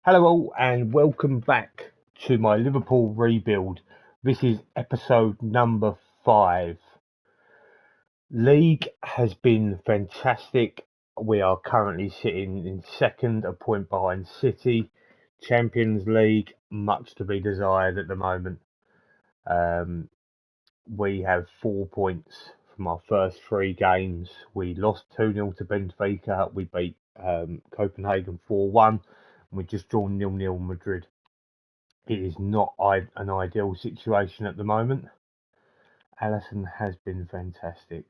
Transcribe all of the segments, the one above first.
Hello all and welcome back to my Liverpool rebuild. This is episode number 5. League has been fantastic. We are currently sitting in second, a point behind City. Champions League, much to be desired at the moment. We have 4 points from our first 3 games. We lost 2-0 to Benfica. We beat Copenhagen 4-1. And we just drawn 0-0 Madrid. It is not an ideal situation at the moment. Allison has been fantastic.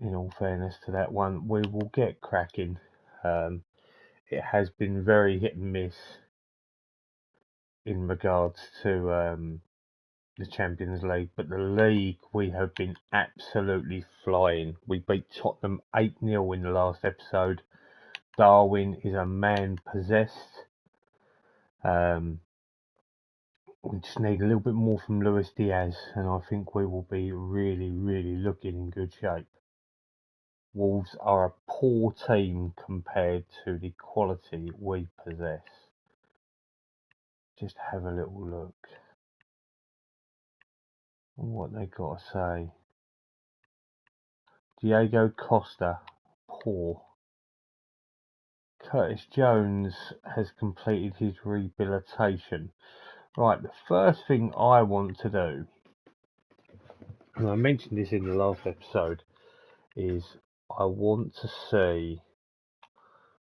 In all fairness to that one, we will get cracking. It has been very hit and miss in regards to the Champions League, but the league we have been absolutely flying. We beat Tottenham 8-0 in the last episode. Darwin is a man possessed. We just need a little bit more from Luis Diaz, and I think we will be really looking in good shape. Wolves are a poor team compared to the quality we possess. Just have a little look on what they got to say. Diego Costa, poor. Curtis Jones has completed his rehabilitation. Right, the first thing I want to do, and I mentioned this in the last episode, is I want to see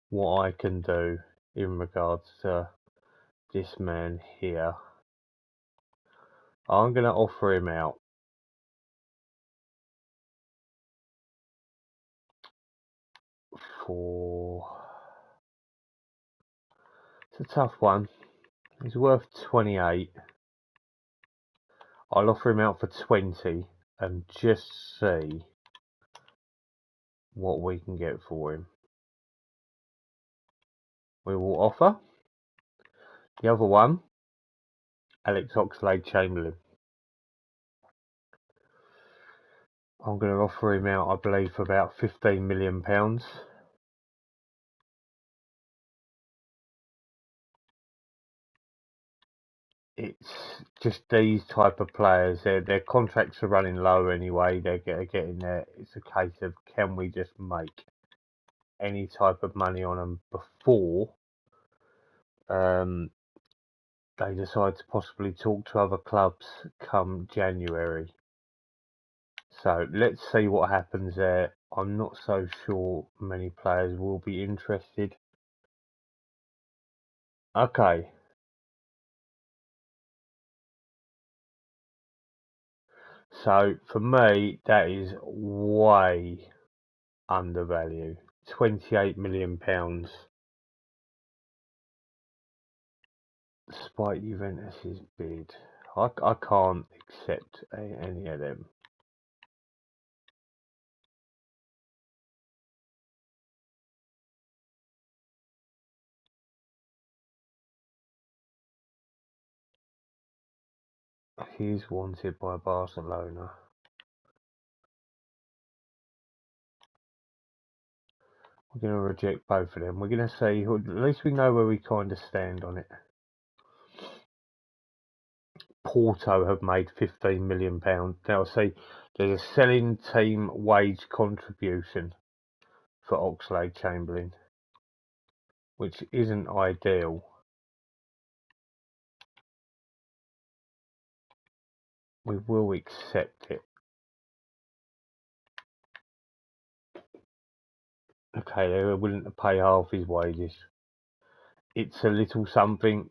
what I can do in regards to this man here. I'm going to offer him out for... It's a tough one. He's worth 28. I'll offer him out for 20 and just see what we can get for him. We will offer the other one, Alex Oxlade-Chamberlain. I'm going to offer him out, I believe, for about £15 million. It's just these type of players. Their contracts are running low anyway. They're getting there. It's a case of, can we just make any type of money on them before they decide to possibly talk to other clubs come January. So let's see what happens there. I'm not so sure many players will be interested. Okay. So for me, that is way undervalued. £28 million. Despite Juventus's bid. I can't accept any of them. He's wanted by Barcelona. We're going to reject both of them. We're going to see, at least we know where we kind of stand on it. Porto have made £15 million. Now, see, there's a selling team wage contribution for Oxlade-Chamberlain, which isn't ideal. We will accept it. Okay, they were willing to pay half his wages. It's a little something.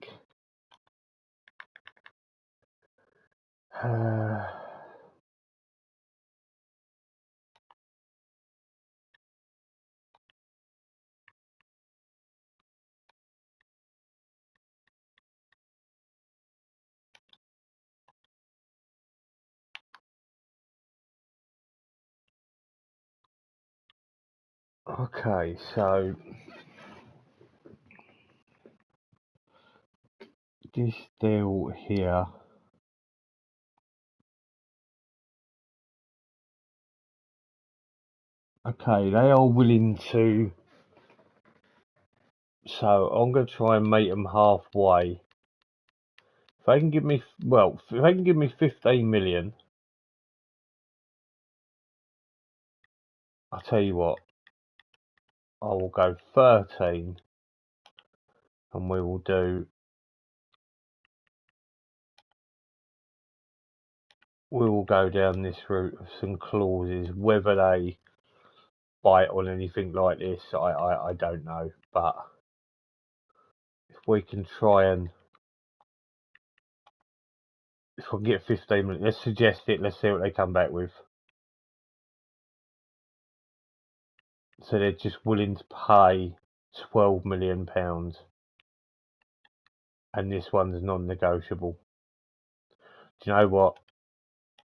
Okay, so this deal here. Okay, they are willing to So I'm going to try and meet them halfway. If they can give me, well, if they can give me 15 million, I'll tell you what, I will go 13, and we will go down this route of some clauses. Whether they bite on anything like this, I don't know. But if we can try and, if I can get 15 minutes, let's suggest it, let's see what they come back with. So they're just willing to pay £12 million, and this one's non-negotiable. Do you know what?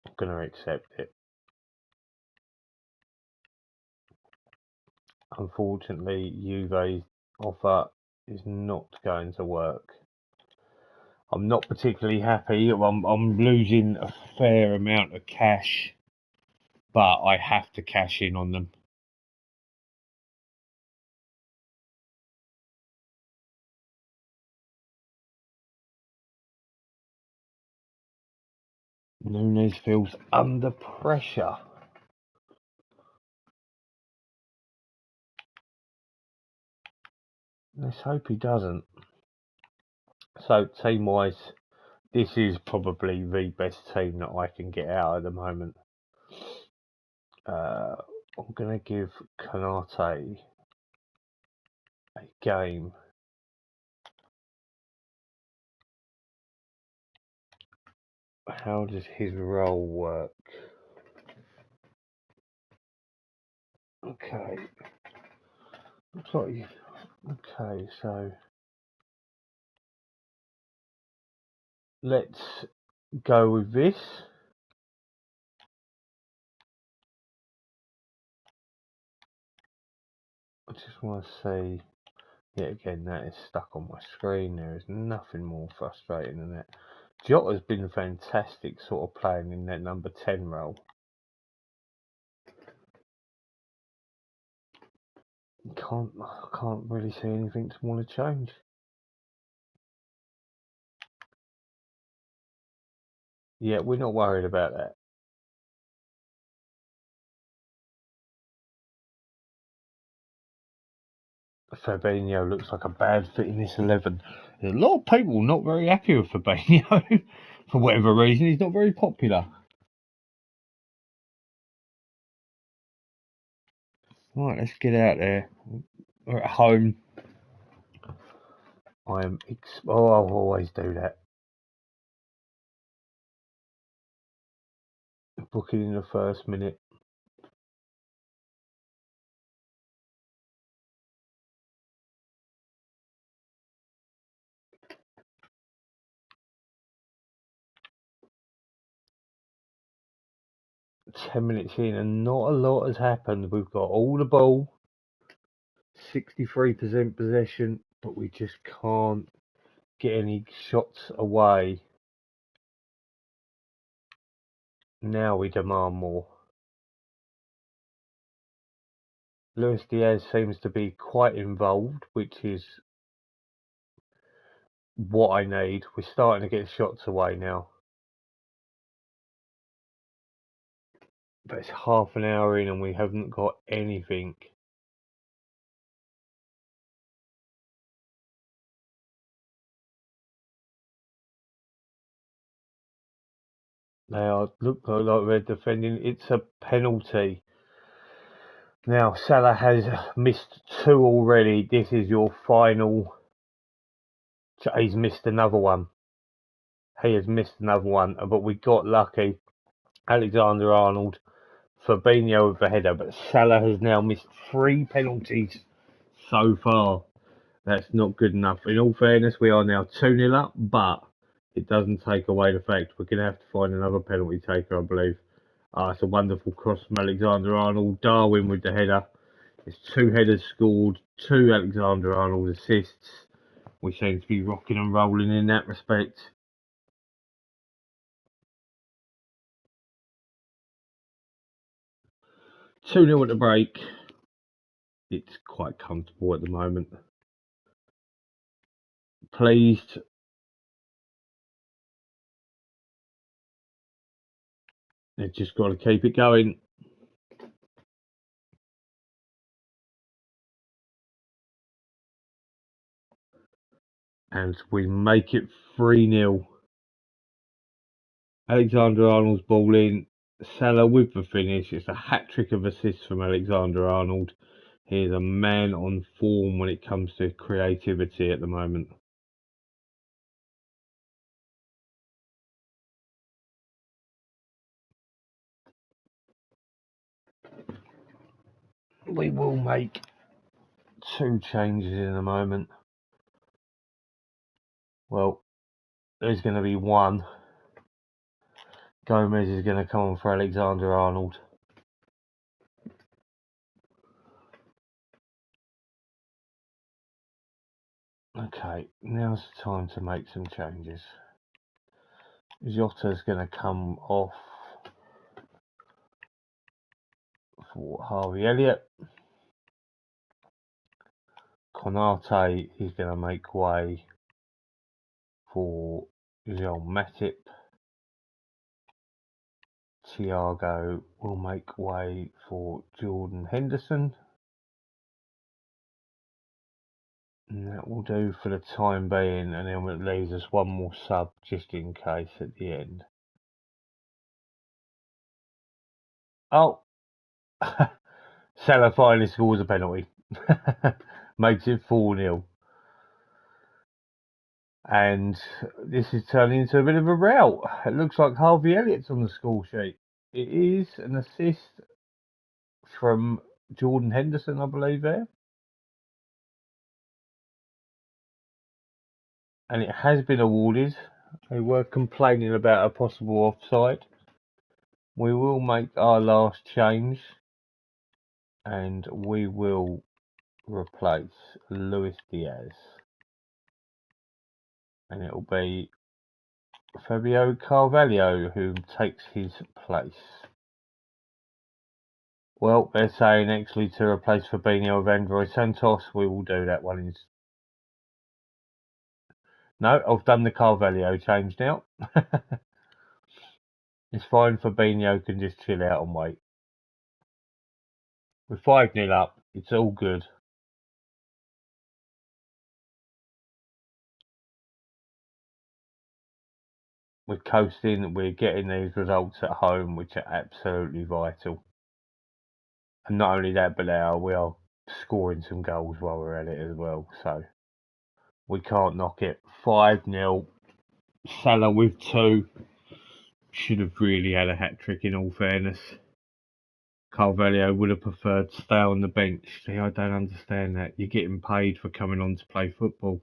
I'm going to accept it. Unfortunately, Juve's offer is not going to work. I'm not particularly happy. I'm losing a fair amount of cash, but I have to cash in on them. Nunes feels under pressure. Let's hope he doesn't. So, team-wise, this is probably the best team that I can get out at the moment. I'm going to give Kanate a game. How does his role work? Okay. Looks like okay, so let's go with this. I just want to see. Yet again, that is stuck on my screen. There is nothing more frustrating than that. Jota's been fantastic, sort of playing in that number 10 role. I can't really see anything to want to change. Yeah, we're not worried about that. Fabinho looks like a bad fit in this 11. There's a lot of people not very happy with Fabinho. For whatever reason, he's not very popular. Right, let's get out there. We're at home. I'll always do that. Book it in the first minute. $10 in, and not a lot has happened. We've got all the ball, 63% possession, but we just can't get any shots away. Now we demand more. Luis Diaz seems to be quite involved, which is what I need. We're starting to get shots away now. But it's half an hour in and we haven't got anything. They look like they're defending. It's a penalty. Now Salah has missed 2 already. This is your final. He's missed another one. He has missed another one, but we got lucky. Alexander-Arnold, Fabinho with the header, but Salah has now missed 3 penalties so far. That's not good enough. In all fairness, we are now 2-0 up, but it doesn't take away the fact we're going to have to find another penalty taker, I believe. It's a wonderful cross from Alexander-Arnold. Darwin with the header. It's 2 headers scored, 2 Alexander-Arnold assists. We seem to be rocking and rolling in that respect. 2-0 at the break. It's quite comfortable at the moment. pleased. They've just got to keep it going. And we make it 3-0. Alexander-Arnold's ball in. Salah with the finish. It's a hat-trick of assists from Alexander-Arnold. He is a man on form when it comes to creativity at the moment. We will make 2 changes in a moment. Well, there's going to be one. Gomez is going to come on for Alexander-Arnold. Okay, now's the time to make some changes. Jota's going to come off for Harvey Elliott. Konate is going to make way for Joel Matip. Thiago will make way for Jordan Henderson. And that will do for the time being, and then it leaves us one more sub just in case at the end. Oh, Salah finally scores a penalty. Makes it 4-0. And this is turning into a bit of a rout. It looks like Harvey Elliott's on the score sheet. It is an assist from Jordan Henderson, I believe, there. And it has been awarded. They were complaining about a possible offside. We will make our last change. And we will replace Luis Diaz. And it will be Fabio Carvalho who takes his place. Well, they're saying actually to replace Fabinho with Android Santos. We will do that one. No, I've done the Carvalho change now. It's fine. Fabinho can just chill out and wait. We're 5-0 up. It's all good. We're coasting. We're getting these results at home, which are absolutely vital. And not only that, but we are scoring some goals while we're at it as well. So we can't knock it. 5-0. Salah with 2. Should have really had a hat-trick in all fairness. Carvalho would have preferred to stay on the bench. See, I don't understand that. You're getting paid for coming on to play football.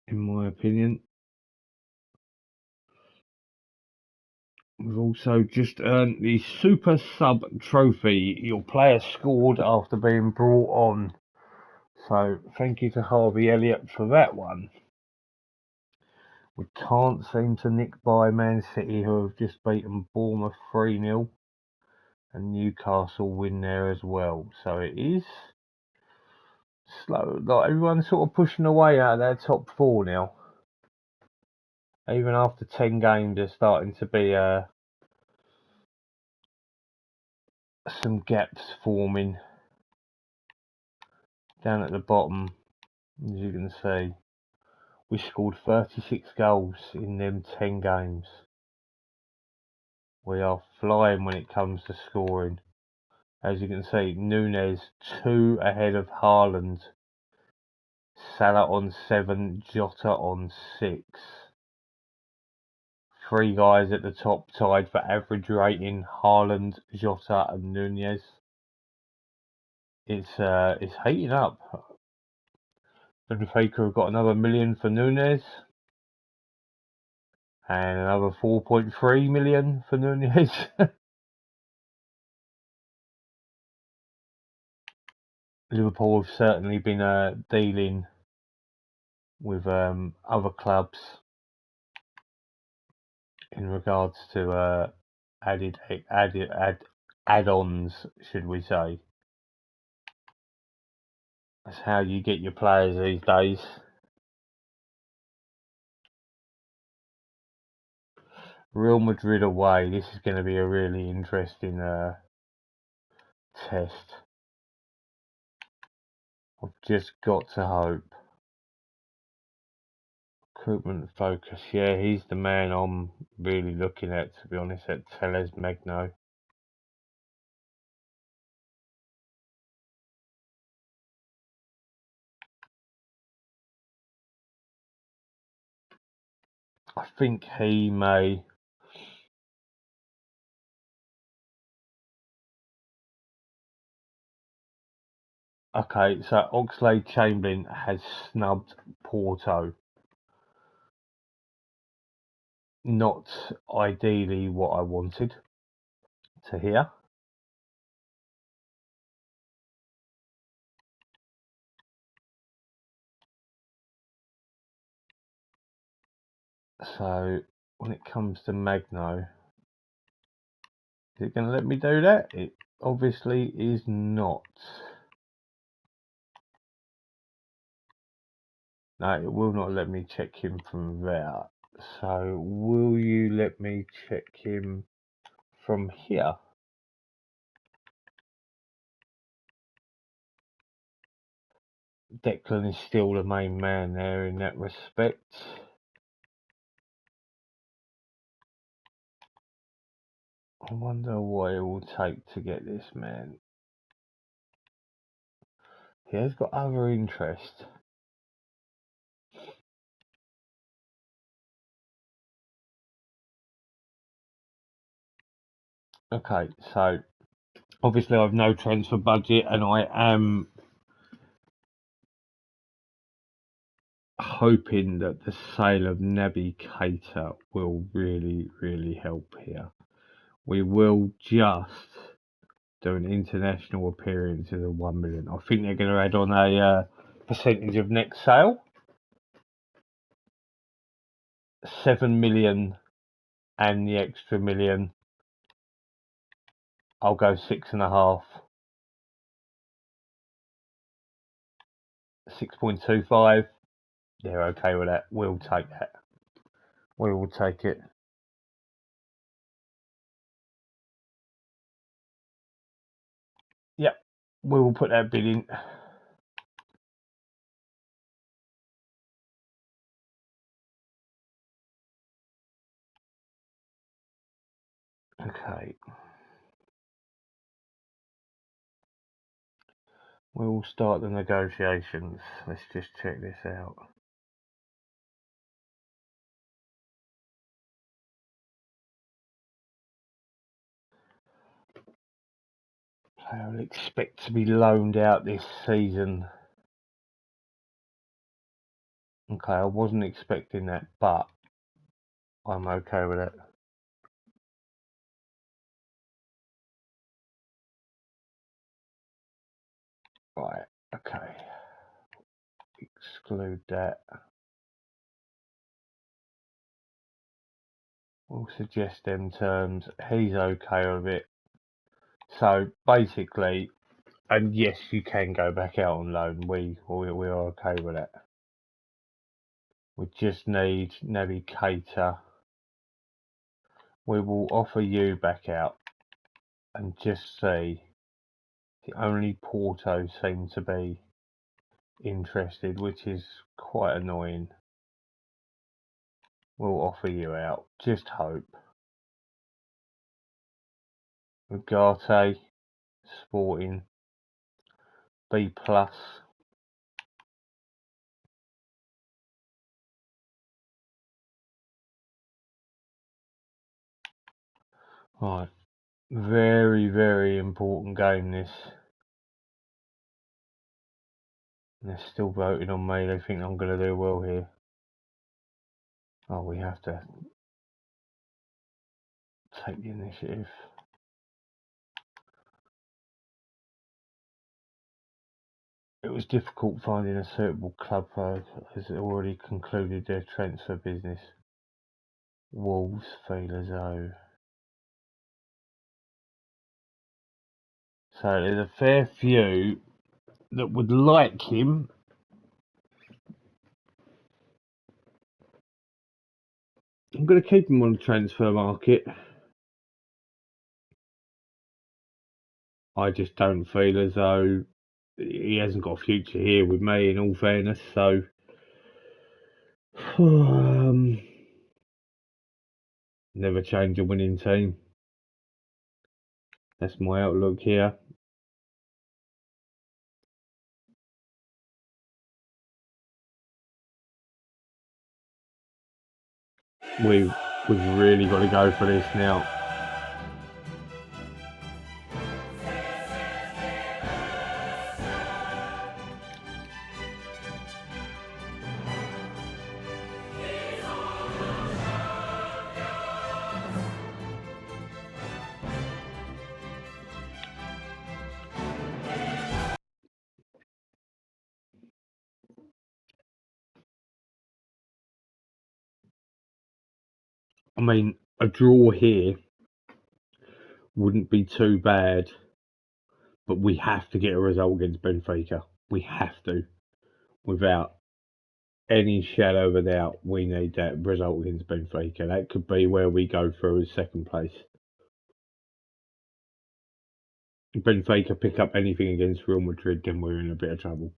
In my opinion. We've also just earned the Super Sub Trophy. Your player scored after being brought on. So thank you to Harvey Elliott for that one. We can't seem to nick by Man City, who have just beaten Bournemouth 3-0. And Newcastle win there as well. So it is slow. Like everyone's sort of pushing away out of their top 4 now. Even after 10 games, there's starting to be some gaps forming. Down at the bottom, as you can see, we scored 36 goals in them 10 games. We are flying when it comes to scoring. As you can see, Núñez 2 ahead of Haaland. Salah on 7, Jota on 6. 3 guys at the top tied for average rating: Haaland, Jota, and Núñez. It's heating up. Benfica have got another million for Núñez. And another 4.3 million for Núñez. Liverpool have certainly been dealing with other clubs in regards to add-ons, should we say. That's how you get your players these days. Real Madrid away. This is going to be a really interesting test. I've just got to hope. Recruitment focus. Yeah, he's the man I'm really looking at, to be honest, at Teles Magno. I think he may. Okay, so Oxlade-Chamberlain has snubbed Porto. Not ideally what I wanted to hear. So when it comes to Magno, is it going to let me do that? It obviously is not. No, it will not let me check him from there. So will you let me check him from here? Declan is still the main man there in that respect. I wonder what it will take to get this man. He has got other interest. Okay, so obviously I've no transfer budget and I am hoping that the sale of Naby Keita will really help here. We will just do an international appearance as a 1 million. I think they're going to add on a percentage of next sale. 7 million and the extra million. I'll go 6.5. 6.25. They're okay with that. We'll take that. We will take it. Yep. We will put that bid in. Okay. We will start the negotiations. Let's just check this out. I will expect to be loaned out this season. Okay, I wasn't expecting that, but I'm okay with it. Right, okay. Exclude that. We'll suggest them terms. He's okay with it. So basically, and yes, you can go back out on loan. We are okay with that. We just need Naby Keita. We will offer you back out and just see. The only Porto seem to be interested, which is quite annoying. We'll offer you out. Just hope. Ugarte, Sporting, B+. Right. Very important game this. And they're still voting on me. They think I'm going to do well here. Oh, we have to take the initiative. It was difficult finding a suitable club as it already concluded their transfer business. Wolves feel as though So there's a fair few that would like him. I'm going to keep him on the transfer market. I just don't feel as though he hasn't got a future here with me, in all fairness. So, never change a winning team. That's my outlook here. We've really got to go for this now. I mean, a draw here wouldn't be too bad, but we have to get a result against Benfica. We have to, without any shadow of a doubt. We need that result against Benfica. That could be where we go through as second place. If Benfica pick up anything against Real Madrid, then we're in a bit of trouble.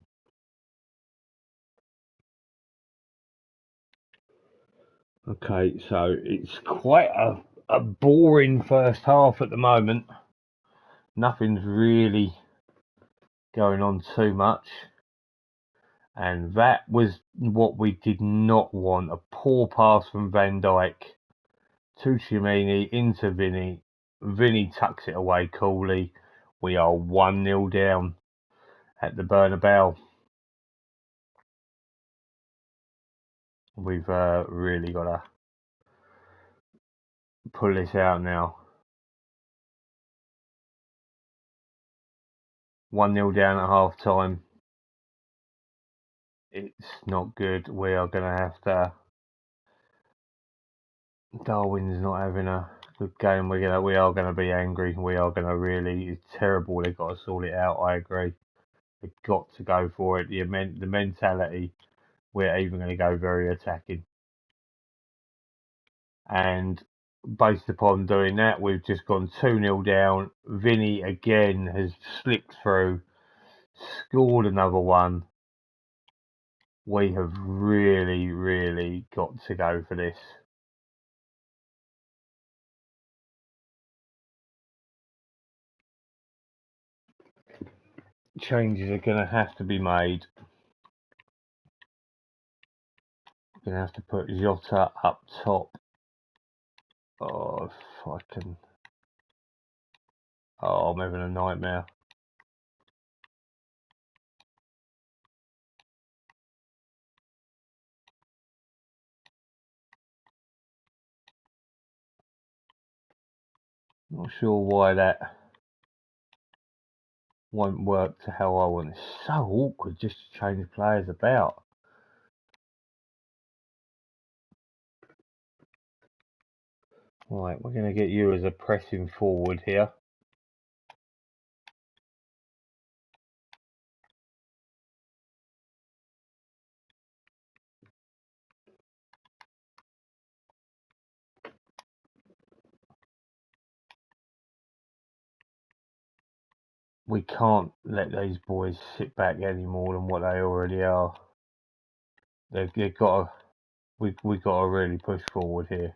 Okay, so it's quite a boring first half at the moment. Nothing's really going on too much. And that was what we did not want. A poor pass from Van Dijk to Chimini into Vinny. Vinny tucks it away coolly. We are 1-0 down at the Bernabeu. We've really got to pull this out now. 1-0 down at half time. It's not good. We are going to have to. Darwin's not having a good game. We are going to be angry. We are going to really. It's terrible. They've got to sort it out. I agree. They've got to go for it. The mentality. We're even going to go very attacking. And based upon doing that, we've just gone 2-0 down. Vinny again has slipped through, scored another one. We have really, really got to go for this. Changes are going to have to be made. We're going to have to put Jota up top. Oh, if I can. Oh, I'm having a nightmare. Not sure why that won't work to how I want. It's so awkward just to change players about. Right, we're going to get you as a pressing forward here. We can't let these boys sit back any more than what they already are. They've got to, we've got to really push forward here,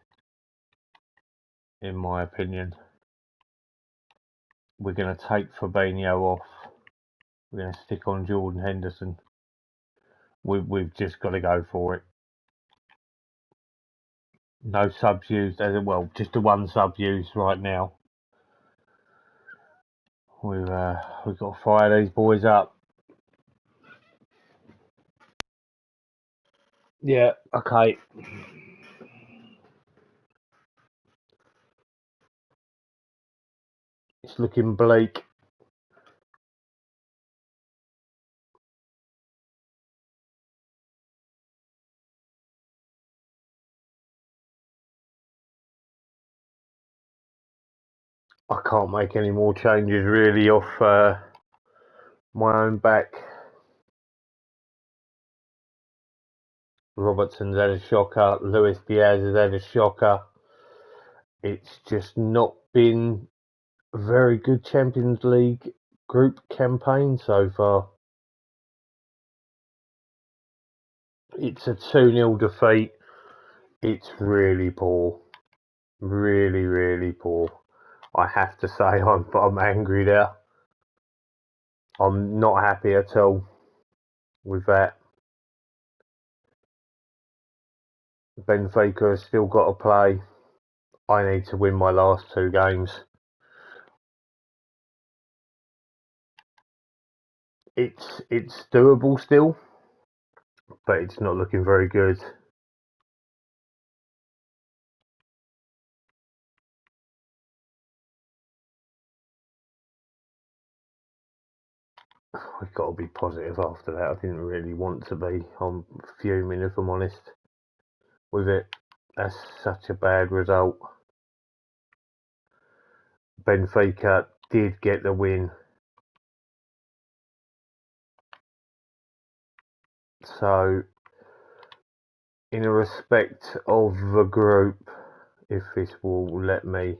in my opinion. We're going to take Fabinho off. We're going to stick on Jordan Henderson. We've just got to go for it. No subs used, well, just the one sub used right now. We've got to fire these boys up. Yeah, okay. It's looking bleak. I can't make any more changes really off my own back. Robertson's had a shocker. Luis Diaz has had a shocker. It's just not been a very good Champions League group campaign so far. It's a 2-0 defeat. It's really poor. Really, really poor. I have to say I'm angry there. I'm not happy at all with that. Benfica has still got to play. I need to win my last 2 games. It's doable still, but it's not looking very good. I've got to be positive after that. I didn't really want to be. I'm fuming, if I'm honest, with it. That's such a bad result. Benfica did get the win. So, in a respect of the group, if this will let me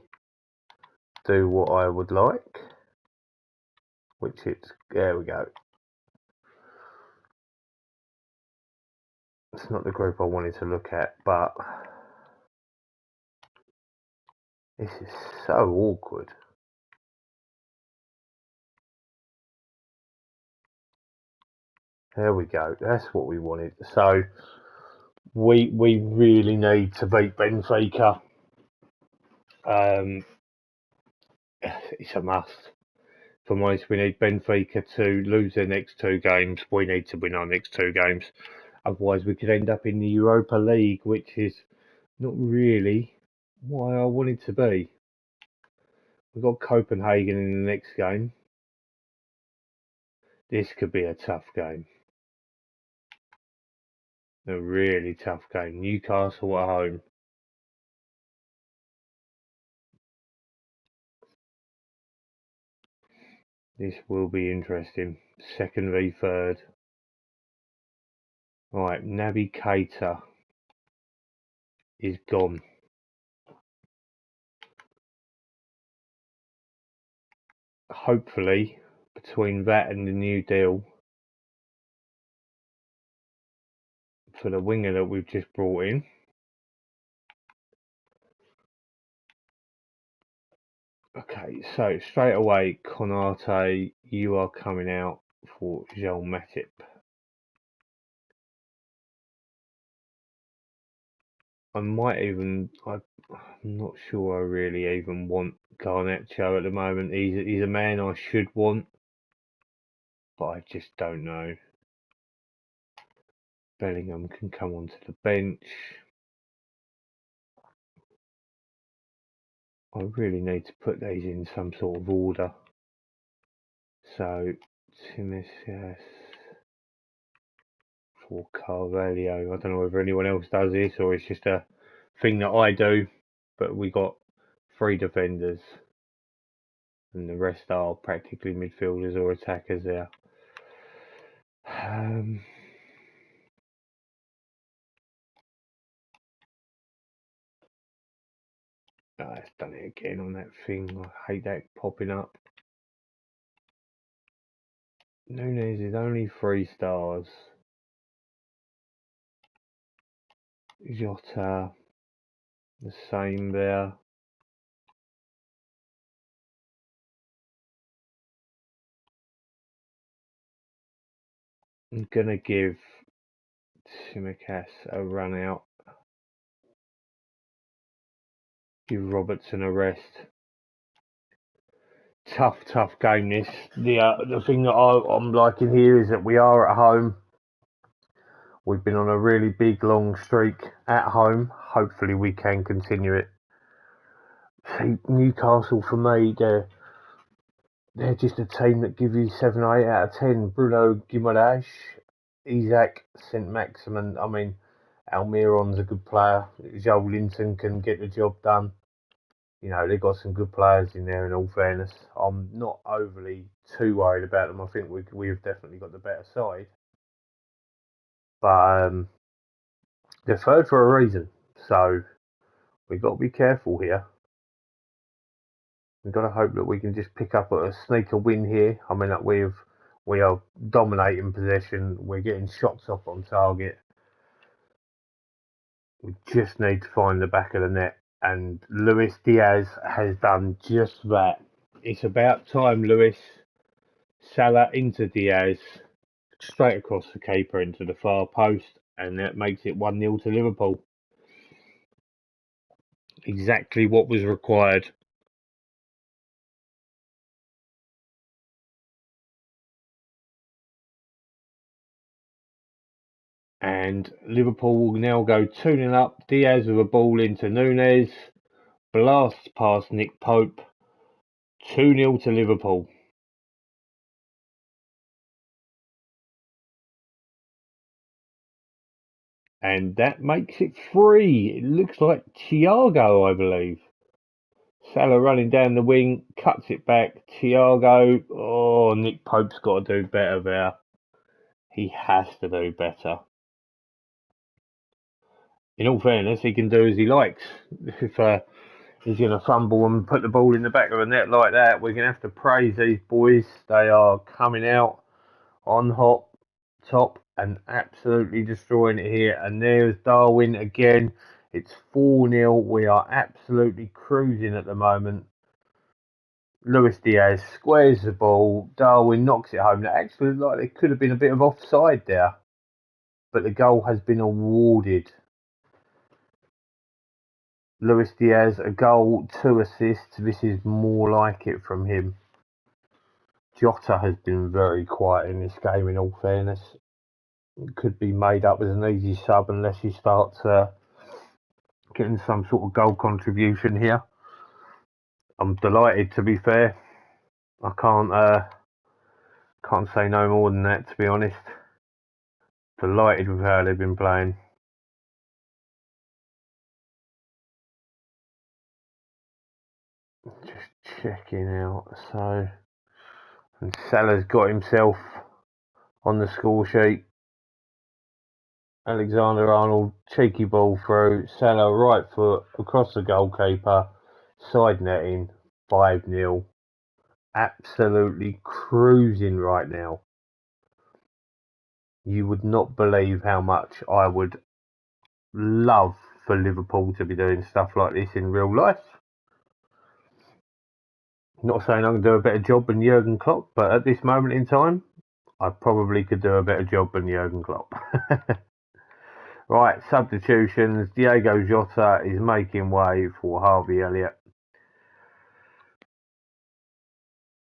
do what I would like, which it's, there we go. It's not the group I wanted to look at, but this is so awkward. There we go. That's what we wanted. So we really need to beat Benfica. It's a must. For I'm honest, we need Benfica to lose their next 2 games. We need to win our next 2 games. Otherwise, we could end up in the Europa League, which is not really what I want it to be. We've got Copenhagen in the next game. This could be a tough game. A really tough game. Newcastle at home. This will be interesting. Second v third. Right, Naby Keita is gone. Hopefully, between that and the new deal for the winger that we've just brought in, okay, so straight away, Konate, you are coming out for Joel Matip. I'm not sure I really even want Garnacho at the moment. He's a man I should want, but I just don't know. Bellingham can come onto the bench. I really need to put these in some sort of order. So, Timothy for Carvalho. I don't know whether anyone else does this or it's just a thing that I do, but we got 3 defenders and the rest are practically midfielders or attackers there. It's done it again on that thing. I hate that popping up. Nunes is only 3 stars. Jota, the same there. I'm gonna give Tsimikas a run out. Give Robertson a rest. Tough game this. The thing that I'm liking here is that we are at home. We've been on a really big long streak at home. Hopefully we can continue it. See, Newcastle for me, they're just a team that give you 7 or 8 out of 10. Bruno Guimaraes, Isaac, St Maximin. I mean, Almiron's a good player. Joe Linton can get the job done. You know, they've got some good players in there, in all fairness. I'm not overly too worried about them. I think we've definitely got the better side. But they're third for a reason. So we've got to be careful here. We've got to hope that we can just pick up a sneaker win here. I mean, that we are dominating possession. We're getting shots off on target. We just need to find the back of the net. And Luis Diaz has done just that. It's about time, Luis. Salah into Diaz, straight across the keeper into the far post, and that makes it 1-0 to Liverpool. Exactly what was required. And Liverpool will now go 2-0 up. Diaz with a ball into Núñez. Blasts past Nick Pope. 2-0 to Liverpool. And that makes it 3. It looks like Thiago, I believe. Salah running down the wing, cuts it back. Thiago. Oh, Nick Pope's got to do better there. He has to do better. In all fairness, he can do as he likes. If he's going to fumble and put the ball in the back of the net like that, we're going to have to praise these boys. They are coming out on top and absolutely destroying it here. And there's Darwin again. It's 4-0. We are absolutely cruising at the moment. Luis Diaz squares the ball. Darwin knocks it home. That actually looked like there could have been a bit of offside there. But the goal has been awarded. Luis Diaz, a goal, 2 assists. This is more like it from him. Jota has been very quiet in this game, in all fairness. It could be made up as an easy sub unless he starts getting some sort of goal contribution here. I'm delighted, to be fair. I can't say no more than that, to be honest. Delighted with how they've been playing. Just checking out. So, and Salah's got himself on the score sheet. Alexander-Arnold, cheeky ball through. Salah, right foot across the goalkeeper. Side netting, 5-0. Absolutely cruising right now. You would not believe how much I would love for Liverpool to be doing stuff like this in real life. Not saying I can do a better job than Jurgen Klopp, but at this moment in time, I probably could do a better job than Jurgen Klopp. Right, substitutions. Diego Jota is making way for Harvey Elliott.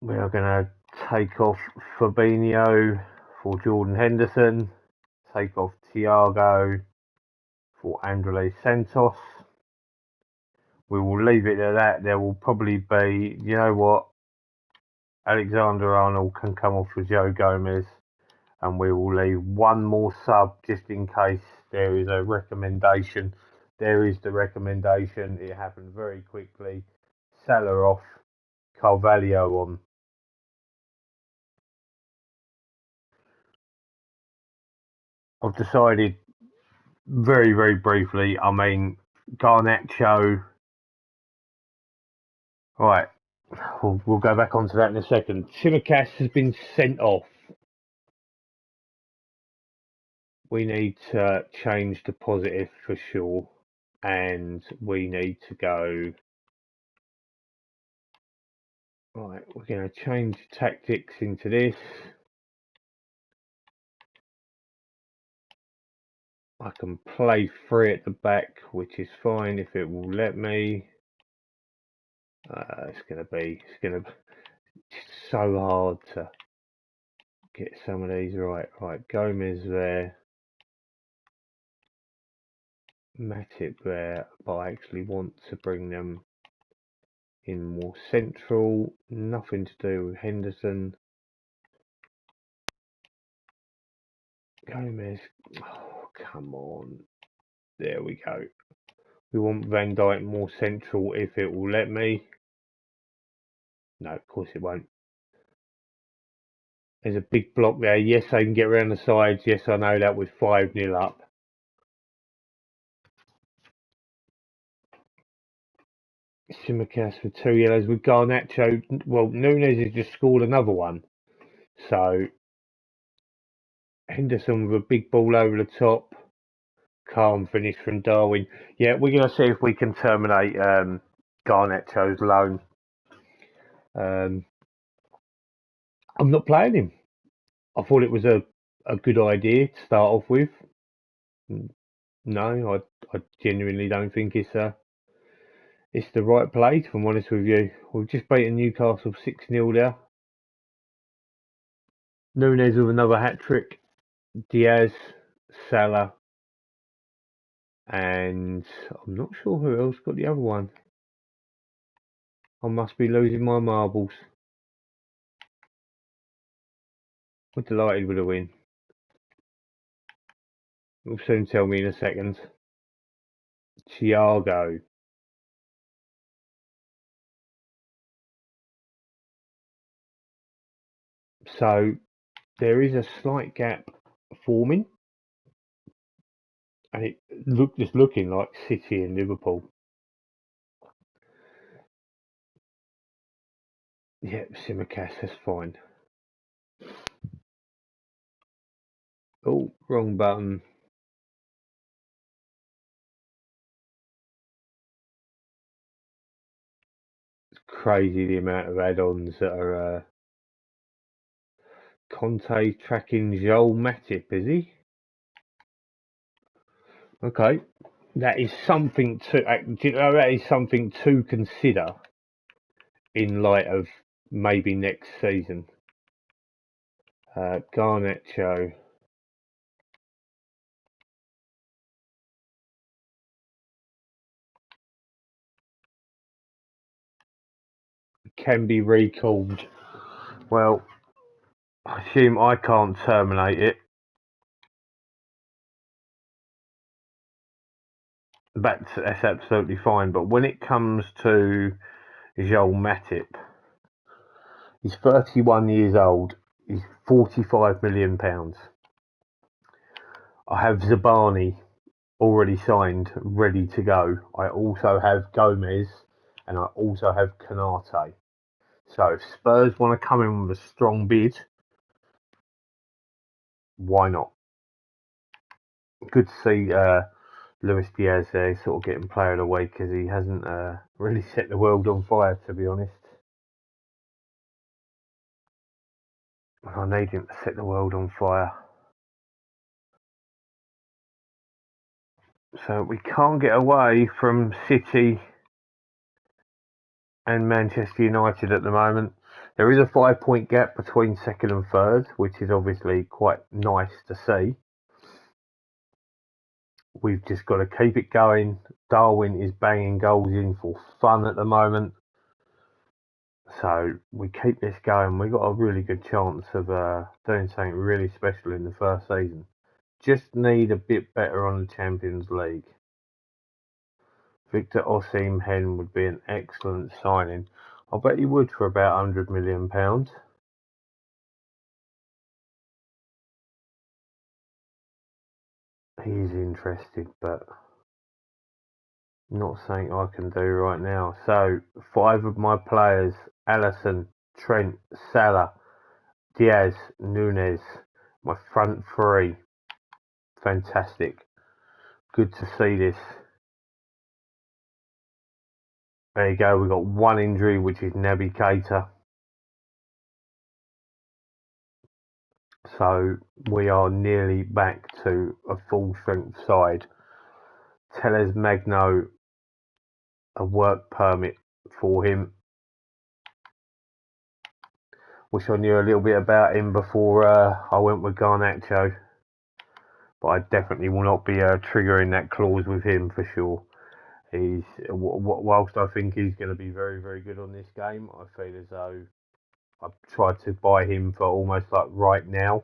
We are going to take off Fabinho for Jordan Henderson. Take off Thiago for Andrés Santos. We will leave it at that. There will probably be, you know what, Alexander-Arnold can come off for Joe Gomez, and we will leave one more sub just in case there is a recommendation. There is the recommendation. It happened very quickly. Salah off, Carvalho on. I've decided very, very briefly, I mean, Garnacho. Right, we'll go back onto that in a second. Tsimikas has been sent off. We need to change to positive for sure. And we need to go. Right, we're going to change tactics into this. I can play free at the back, which is fine if it will let me. It's going to be so hard to get some of these right. Right, Gomez there. Matip there, but I actually want to bring them in more central. Nothing to do with Henderson. Gomez. Oh, come on. There we go. We want Van Dijk more central if it will let me. No, of course it won't. There's a big block there. Yes, they can get around the sides. Yes, I know that with 5-0 up. Simicast with 2 yellows with Garnacho. Well, Nunes has just scored another one. So, Henderson with a big ball over the top. Calm finish from Darwin. Yeah, we're going to see if we can terminate Garnacho's loan. I'm not playing him. I thought it was a good idea to start off with. No, I genuinely don't think it's the right play, if I'm honest with you. We've just beaten Newcastle 6-0 there. Nunes with another hat-trick. Diaz, Salah, and I'm not sure who else got the other one. I must be losing my marbles. I'm delighted with the win. You'll soon tell me in a second. Thiago. So there is a slight gap forming, and it just looking like City and Liverpool. Yeah, Simicast, that's fine. Oh, wrong button. It's crazy the amount of add-ons that are. Conte tracking Joel Matip, is he? Okay, that is something to. Do you know that is something to consider in light of maybe next season. Garnacho. Can be recalled. Well, I assume I can't terminate it. That's absolutely fine. But when it comes to Joel Matip, he's 31 years old. He's £45 million. I have Zabani already signed, ready to go. I also have Gomez and I also have Canate. So if Spurs want to come in with a strong bid, why not? Good to see Luis Diaz there sort of getting player of the week because he hasn't really set the world on fire, to be honest. I need him to set the world on fire. So we can't get away from City and Manchester United at the moment. There is a 5-point gap between second and third, which is obviously quite nice to see. We've just got to keep it going. Darwin is banging goals in for fun at the moment. So we keep this going. We've got a really good chance of doing something really special in the first season. Just need a bit better on the Champions League. Victor Osimhen would be an excellent signing. I bet he would for about £100 million. He is interested, but not something I can do right now. So 5 of my players: Alisson, Trent, Salah, Diaz, Nunes. My front 3. Fantastic. Good to see this. There you go. We've got one injury, which is Naby Keita. So we are nearly back to a full strength side. Teles Magno, a work permit for him. Wish I knew a little bit about him before I went with Garnacho. But I definitely will not be triggering that clause with him for sure. Whilst I think he's going to be very, very good on this game, I feel as though I've tried to buy him for almost like right now,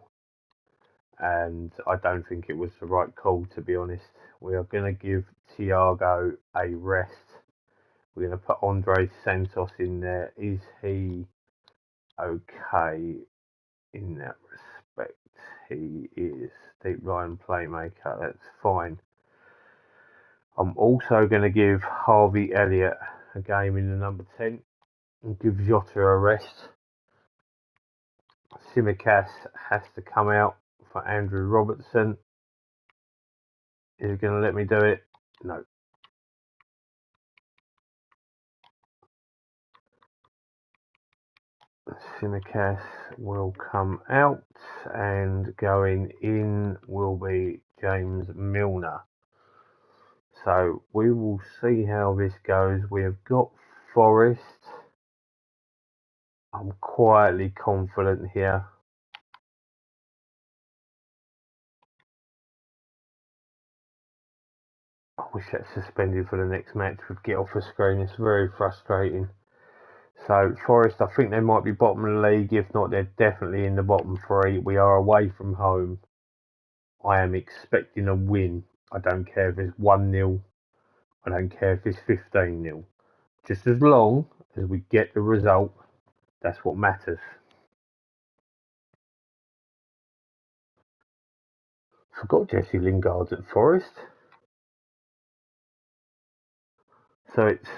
and I don't think it was the right call, to be honest. We are going to give Thiago a rest. We're going to put Andre Santos in there. Is he okay in that respect? He is. Deep line playmaker, that's fine. I'm also going to give Harvey Elliott a game in the number 10 and give Jota a rest. Tsimikas has to come out for Andrew Robertson. Is he going to let me do it? No. Tsimikas will come out, and going in will be James Milner. So we will see how this goes. We have got Forest. I'm quietly confident here. I wish that suspended for the next match would get off the screen. It's very frustrating. So Forest, I think they might be bottom of the league. If not, they're definitely in the bottom three. We are away from home. I am expecting a win. I don't care if it's 1-0. I don't care if it's 15-0. Just as long as we get the result, that's what matters. Forgot Jesse Lingard's at Forest. So it's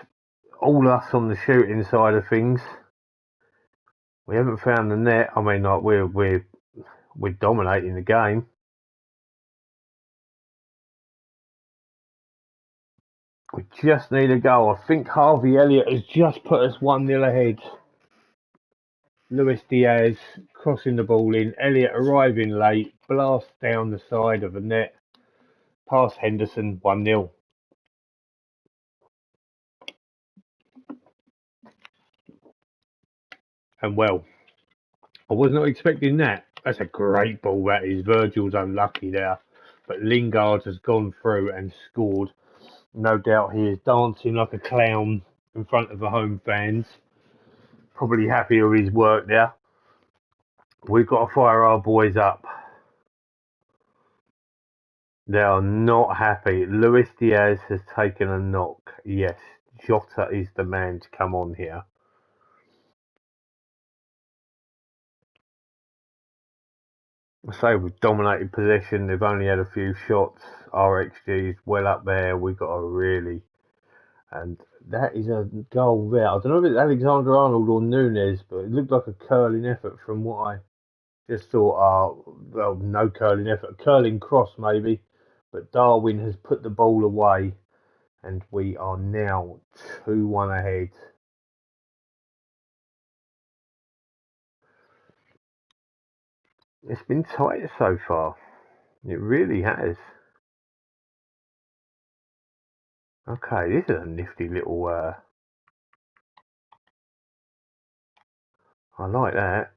all us on the shooting side of things. We haven't found the net. I mean, like we're dominating the game. We just need a goal. I think Harvey Elliott has just put us 1-0 ahead. Luis Diaz crossing the ball in. Elliott arriving late. Blast down the side of the net. Past Henderson, 1-0. And well, I was not expecting that. That's a great ball, that is. Virgil's unlucky there. But Lingard has gone through and scored. No doubt he is dancing like a clown in front of the home fans. Probably happy with his work there. We've got to fire our boys up. They are not happy. Luis Diaz has taken a knock. Yes, Jota is the man to come on here. I say we've dominated possession. They've only had a few shots. Our XG's well up there. We've got to really... And that is a goal there. I don't know if it's Alexander-Arnold or Nunes, but it looked like a curling effort from what I just thought. Well, no curling effort. A curling cross maybe. But Darwin has put the ball away. And we are now 2-1 ahead. It's been tight so far. It really has. Okay, this is a nifty little... I like that.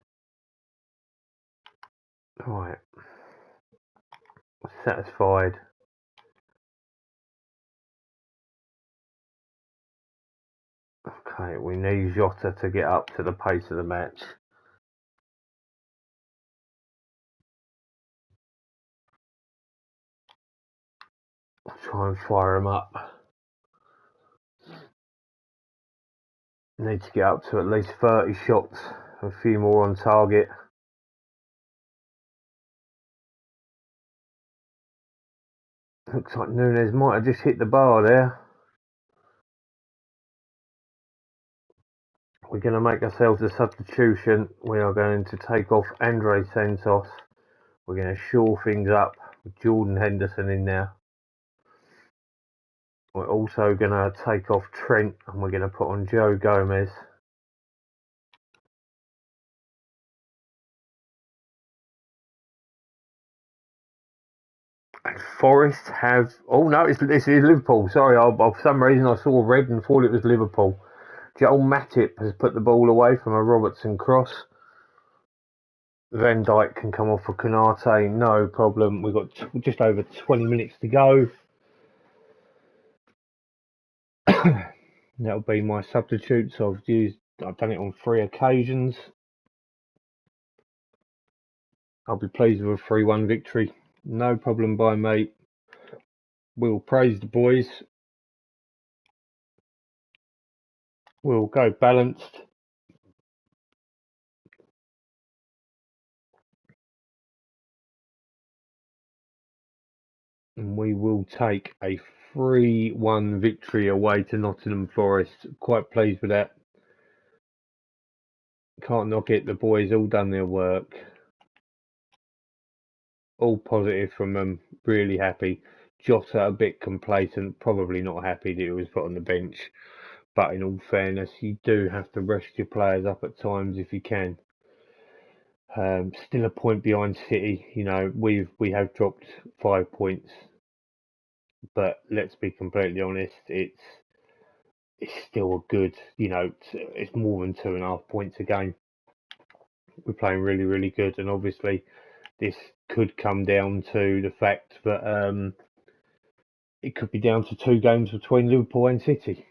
Right. Satisfied. Okay, we need Jota to get up to the pace of the match. Try and fire him up. Need to get up to at least 30 shots. A few more on target. Looks like Nunes might have just hit the bar there. We're going to make ourselves a substitution. We are going to take off Andre Santos. We're going to shore things up with Jordan Henderson in there. We're also going to take off Trent and we're going to put on Joe Gomez. And Forest have... Oh no, this is Liverpool. Sorry, for some reason I saw red and thought it was Liverpool. Joel Matip has put the ball away from a Robertson cross. Van Dijk can come off for Konate, no problem. We've got just over 20 minutes to go. That'll be my substitutes. I've done it on 3 occasions. I'll be pleased with a 3-1 victory. No problem by me. We'll praise the boys. We'll go balanced. And we will take a 3-1 victory away to Nottingham Forest. Quite pleased with that. Can't knock it. The boys all done their work. All positive from them. Really happy. Jota a bit complacent. Probably not happy that he was put on the bench. But in all fairness, you do have to rest your players up at times if you can. Still a point behind City. You know, we have dropped 5 points. But let's be completely honest, it's still a good, you know, it's more than 2.5 points a game. We're playing really, really good, and obviously this could come down to the fact that it could be down to 2 games between Liverpool and City.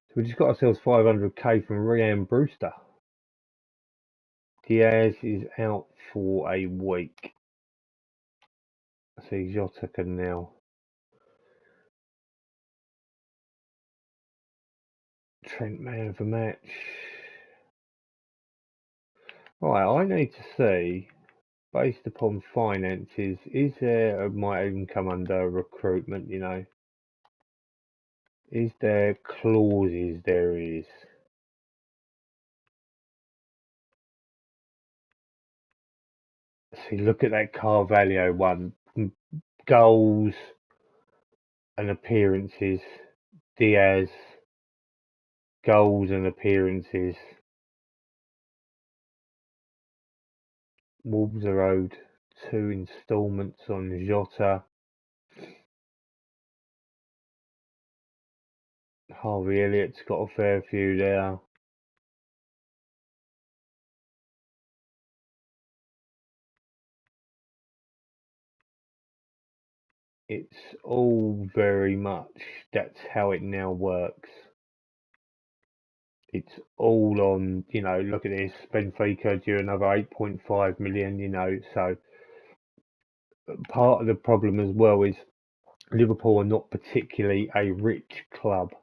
So we just got ourselves 500k from Ryan Brewster. Diaz is out for a week. I see Jota can now. Trent man of the match. Right, I need to see, based upon finances, is there, it might even come under recruitment, you know. Is there clauses? There is. See, look at that Carvalho one. Goals and appearances. Diaz. Goals and appearances. Wolves are owed 2 instalments on Jota. Harvey Elliott's got a fair few there. It's all very much, that's how it now works. It's all on, you know, look at this, Benfica due another 8.5 million, you know, so part of the problem as well is Liverpool are not particularly a rich club.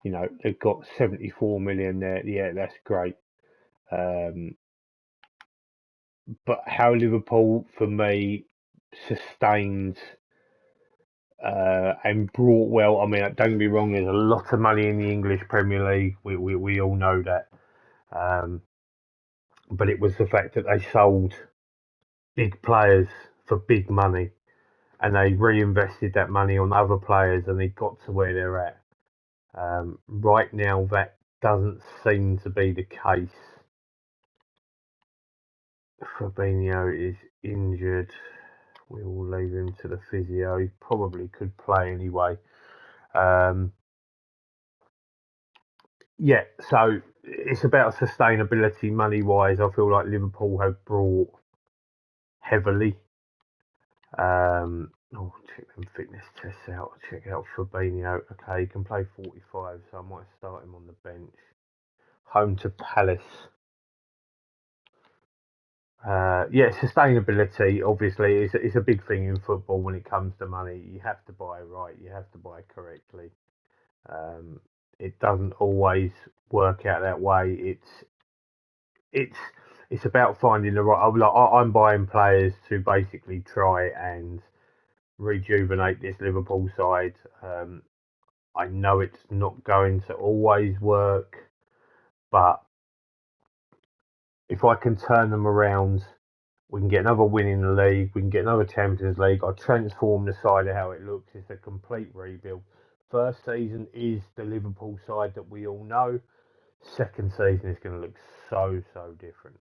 You know, they've got 74 million there. Yeah, that's great. But how Liverpool, for me, sustained and brought well. I mean, don't get me wrong. There's a lot of money in the English Premier League. We all know that. But it was the fact that they sold big players for big money, and they reinvested that money on other players, and they got to where they're at. Right now, that doesn't seem to be the case. Fabinho is injured. We will leave him to the physio. He probably could play anyway. Yeah, so it's about sustainability money-wise. I feel like Liverpool have brought heavily. Check them fitness tests out. Check out Fabinho. Okay, he can play 45, so I might start him on the bench. Home to Palace. Yeah, sustainability obviously is a big thing in football when it comes to money. You have to buy right, you have to buy correctly. It doesn't always work out that way. It's about finding the right. I'm buying players to basically try and rejuvenate this Liverpool side. I know it's not going to always work, but if I can turn them around, we can get another win in the league. We can get another Champions League. I transform the side of how it looks. It's a complete rebuild. First season is the Liverpool side that we all know. Second season is going to look so different.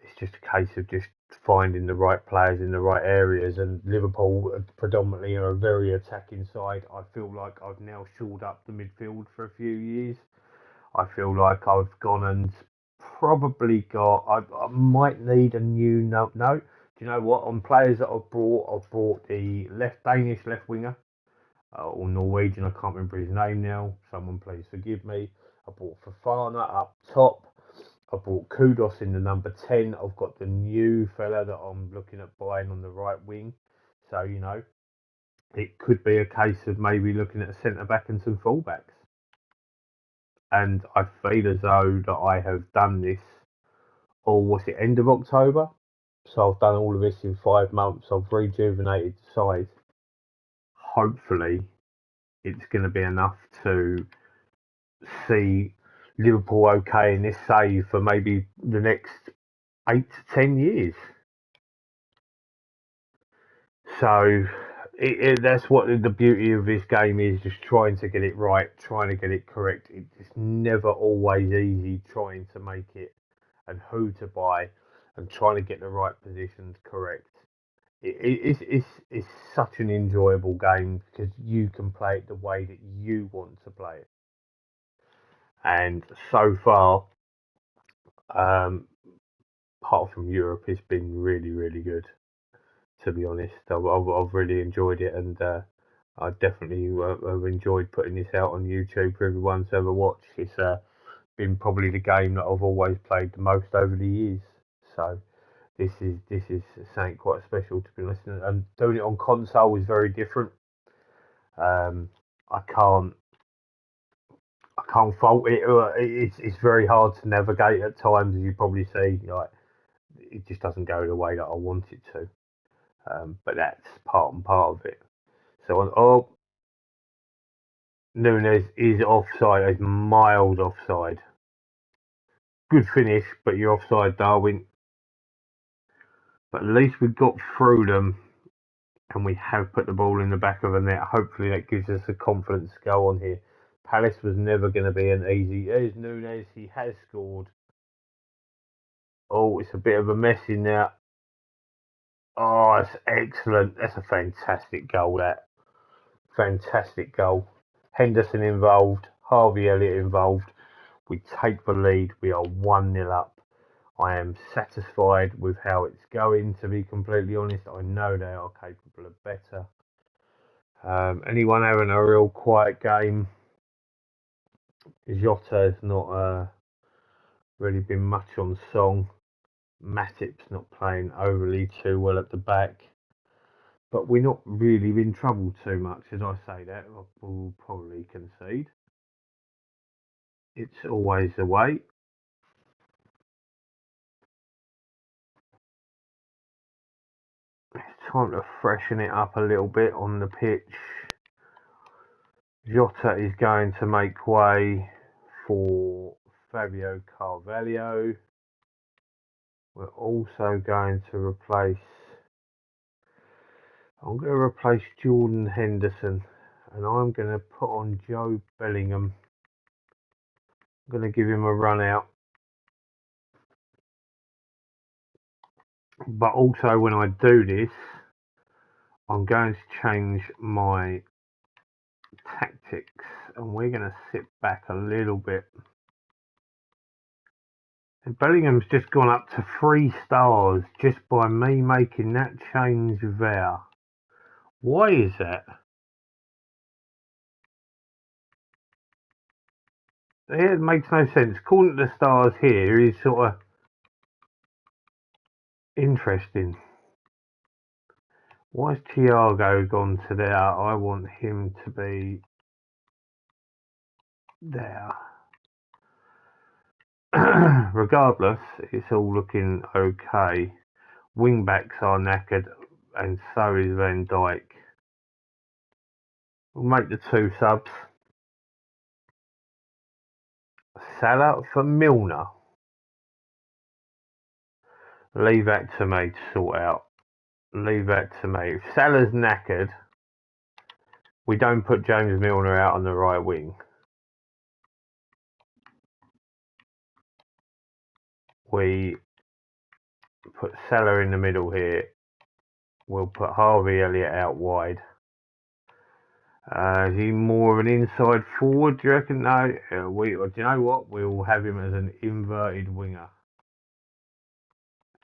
It's just a case of just finding the right players in the right areas. And Liverpool predominantly are a very attacking side. I feel like I've now shored up the midfield for a few years. I feel like I've gone and probably got. I might need a new no. No, do you know what? On players that I've brought the Danish left winger or Norwegian. I can't remember his name now. Someone please forgive me. I brought Fafana up top. I bought Kudos in the number 10. I've got the new fella that I'm looking at buying on the right wing. So, it could be a case of maybe looking at a centre back and some fullbacks. And I feel as though that I have done this, or was it end of October? So I've done all of this in 5 months. I've rejuvenated the side. Hopefully, it's going to be enough to see Liverpool okay in this save for maybe the next 8 to 10 years. So that's what the beauty of this game is, just trying to get it right, trying to get it correct. It's never always easy trying to make it and who to buy and trying to get the right positions correct. It's such an enjoyable game because you can play it the way that you want to play it. And so far, apart from Europe, it's been really, really good. To be honest, I've really enjoyed it, and I definitely have enjoyed putting this out on YouTube for everyone to ever watch. It's been probably the game that I've always played the most over the years. So this is something quite special, to be honest. And doing it on console is very different. I can't fault it. It's very hard to navigate at times, as you probably see. Like, it just doesn't go the way that I want it to. But that's part and part of it. So Nunes is offside. He's miles offside. Good finish, but you're offside, Darwin. But at least we got through them, and we have put the ball in the back of the net. Hopefully that gives us the confidence to go on here. Palace was never going to be an easy. There's Nunes. He has scored. Oh, it's a bit of a mess in there. Oh, that's excellent. That's a fantastic goal, that. Fantastic goal. Henderson involved. Harvey Elliott involved. We take the lead. We are 1-0 up. I am satisfied with how it's going, to be completely honest. I know they are capable of better. Anyone having a real quiet game? Jota has not really been much on song. Matip's not playing overly too well at the back. But we're not really in trouble too much. As I say that, we'll probably concede. It's always the way. It's time to freshen it up a little bit on the pitch. Jota is going to make way for Fabio Carvalho. We're also going to replace... I'm going to replace Jordan Henderson, and I'm going to put on Joe Bellingham. I'm going to give him a run out. But also when I do this, I'm going to change my tactics, and we're going to sit back a little bit. And Bellingham's just gone up to 3 stars just by me making that change there. Why is that? It makes no sense. Calling it the stars here is sort of interesting. Why has Thiago gone to there? I want him to be there. Regardless, it's all looking okay. Wing backs are knackered, and so is Van Dijk. We'll make the 2 subs. Salah for Milner. Leave that to me to sort out. Leave that to me. If Salah's knackered, we don't put James Milner out on the right wing. We put Salah in the middle here. We'll put Harvey Elliott out wide. Is he more of an inside forward, do you reckon? No. Do you know what? We'll have him as an inverted winger.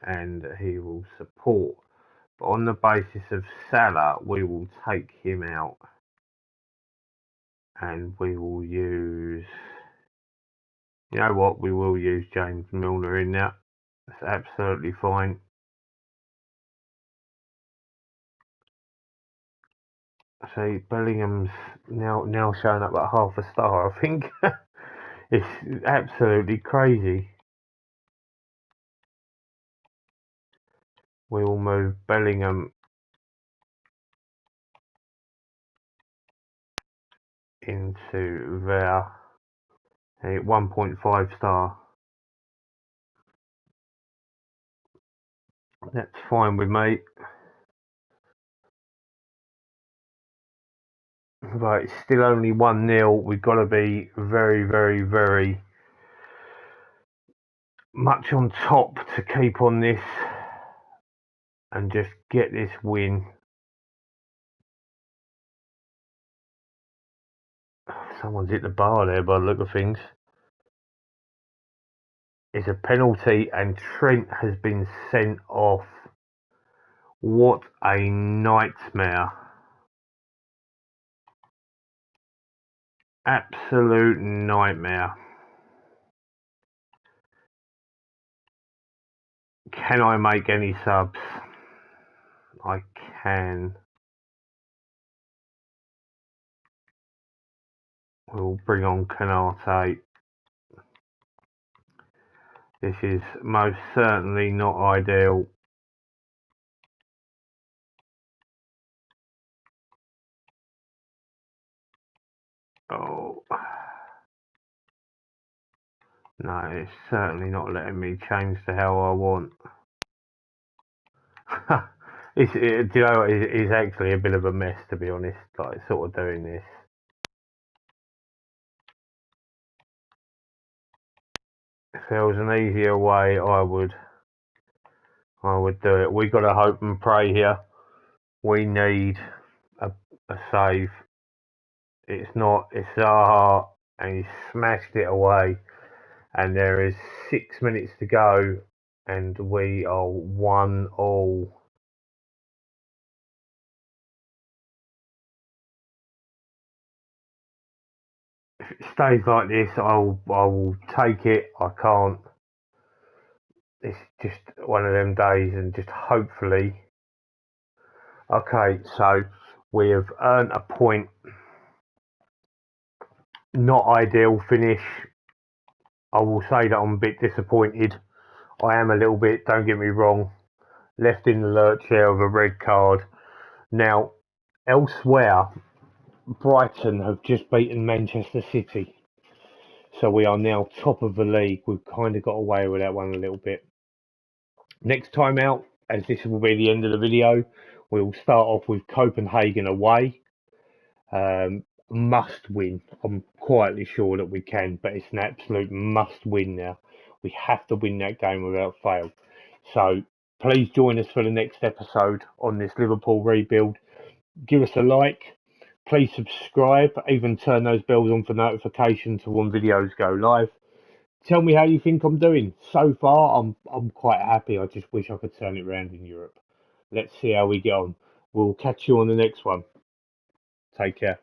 And he will support. But on the basis of Salah, we will take him out. And we will use You know what? We will use James Milner in now. That's absolutely fine. See, Bellingham's now showing up at half a star. I think it's absolutely crazy. We will move Bellingham into there. A 1.5 star. That's fine with me. But it's still only 1-0. We've got to be very, very, very much on top to keep on this and just get this win. Someone's hit the bar there by the look of things. It's a penalty and Trent has been sent off. What a nightmare. Absolute nightmare. Can I make any subs? I can. We'll bring on Canate. This is most certainly not ideal. Oh. No, it's certainly not letting me change to how I want. Do you know what? It's actually a bit of a mess, to be honest, like sort of doing this. If there was an easier way, I would do it. We got to hope and pray here. We need a save. It's Zaha, and he smashed it away. And there is 6 minutes to go, and we are 1-1. If it stays like this, I will take it. I can't. It's just one of them days, and just hopefully. Okay, so we have earned a point. Not ideal finish. I will say that I'm a bit disappointed. I am a little bit, don't get me wrong. Left in the lurch here of a red card. Now, elsewhere, Brighton have just beaten Manchester City. So we are now top of the league. We've kind of got away with that one a little bit. Next time out, as this will be the end of the video, we'll start off with Copenhagen away. Must win. I'm quietly sure that we can, but it's an absolute must win now. We have to win that game without fail. So please join us for the next episode on this Liverpool rebuild. Give us a like. Please subscribe. Even turn those bells on for notifications for when videos go live. Tell me how you think I'm doing. So far, I'm quite happy. I just wish I could turn it around in Europe. Let's see how we get on. We'll catch you on the next one. Take care.